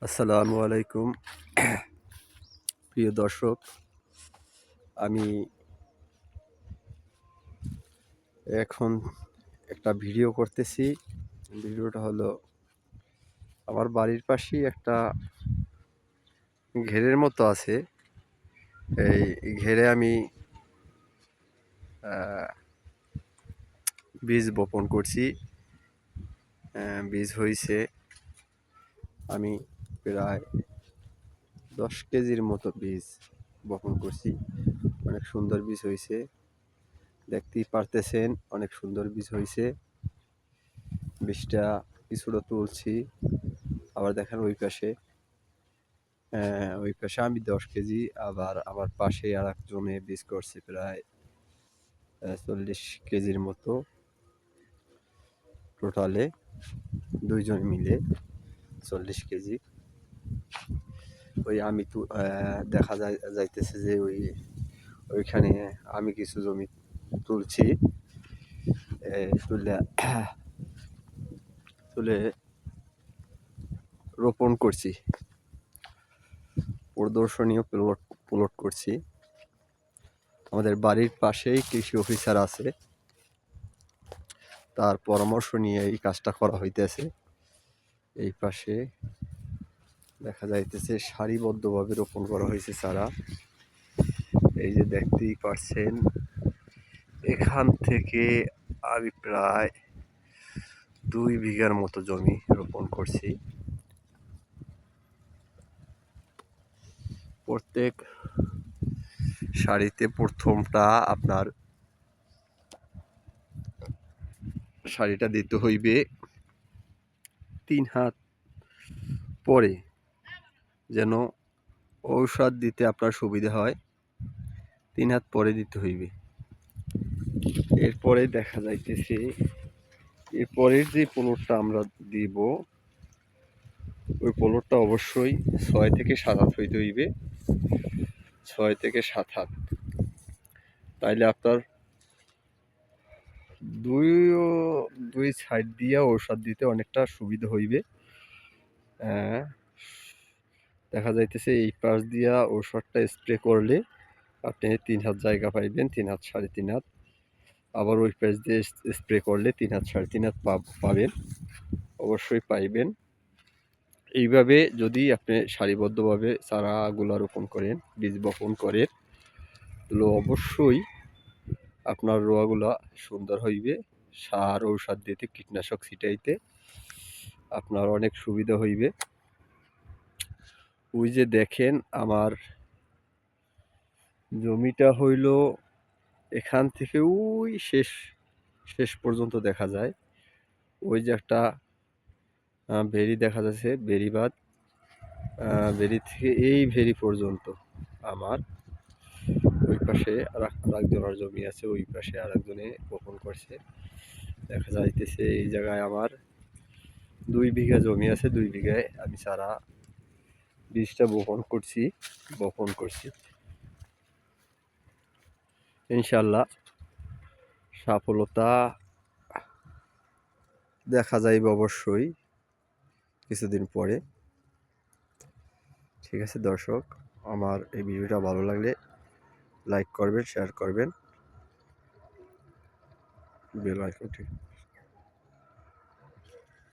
আসসালামু আলাইকুম প্রিয় দর্শক। আমি এখন একটা ভিডিও করতেছি। ভিডিওটা হলো আমার বাড়ির পাশেই একটা ঘেরের মতো আছে। এই ঘেরে আমি বীজ বপন করছি। বীজ হয়েছে আমি প্রায় 10 কেজির মতো বীজ বপন করছি। অনেক সুন্দর বীজ হয়েছে, দেখতেই পারতেছেন অনেক সুন্দর বীজ হয়েছে। বীজটা কিছুটা তুলছি, আবার দেখেন ওই পাশে আমি 10 কেজি, আবার আমার পাশে আর একজনে বীজ করছে প্রায় 40 কেজির মতো। টোটালে দুইজন মিলে 40 কেজি। ওই আমি তো দেখা যাইতেছে যে ওইখানে আমি কিছু জমি তুলছি, তুলে তুলে রোপণ করছি, প্রদর্শনীয় প্লট করছি। আমাদের বাড়ির পাশেই কৃষি অফিসার আছে, তার পরামর্শ নিয়ে এই কাজটা করা হইতেছে। এই পাশে দেখা যাইতেছে সারিবদ্ধভাবে রোপণ করা হয়েছে চারা। এই যে দেখতেই পারছেন, এখান থেকে আমি প্রায় 2 বিঘার মতো জমি রোপণ করছি। প্রত্যেক সারিতে প্রথমটা আপনার সারিটা দিতে হইবে 3 হাত পরে, যেন ঔষধ দিতে আপনার সুবিধা হয়। 3 হাত পরে দিতে হইবে। এরপরে দেখা যাইতেছে এরপরের যে প্লটটা আমরা দিব, ওই প্লটটা অবশ্যই 6 থেকে 7 হাত হইতে হইবে। 6 থেকে 7 হাত, তাইলে আপনার দুই দুই সাইড দিয়ে ঔষধ দিতে অনেকটা সুবিধা হইবে। দেখা যাইতেছে এই পাশ দিয়া ঔষধটা স্প্রে করলে আপনি 3 হাত জায়গা পাইবেন, 3 হাত 3.5 হাত। আবার ওই পাশ দিয়ে স্প্রে করলে 3 হাত 3.5 হাত পাবেন, অবশ্যই পাইবেন। এইভাবে যদি আপনি সারিবদ্ধভাবে চারাগুলা রোপণ করেন, বীজ বপন করেন, তাহলে অবশ্যই আপনার রোয়াগুলা সুন্দর হইবে। সার ঔষধ দিতে, কীটনাশক ছিটাইতে আপনার অনেক সুবিধা হইবে। ওই যে দেখেন আমার জমিটা হইল এখান থেকে ওই শেষ পর্যন্ত দেখা যায়। ওই যে একটা ভেরি দেখা যাচ্ছে, বেড়িবাঁধ, ভেরি থেকে এই ভেরি পর্যন্ত আমার। ওই পাশে আরেকজনের জমি আছে, ওই পাশে আরেকজনে বপন করছে। দেখা যাইতেছে এই জায়গায় আমার 2 বিঘা জমি আছে। 2 বিঘায় আমি সারা বীজটা বপন করছি। ইনশাল্লাহ সফলতা দেখা যাইবে অবশ্যই কিছুদিন পরে। ঠিক আছে দর্শক, আমার এই ভিডিওটা ভালো লাগলে লাইক করবেন, শেয়ার করবেন, বেল আইকনটি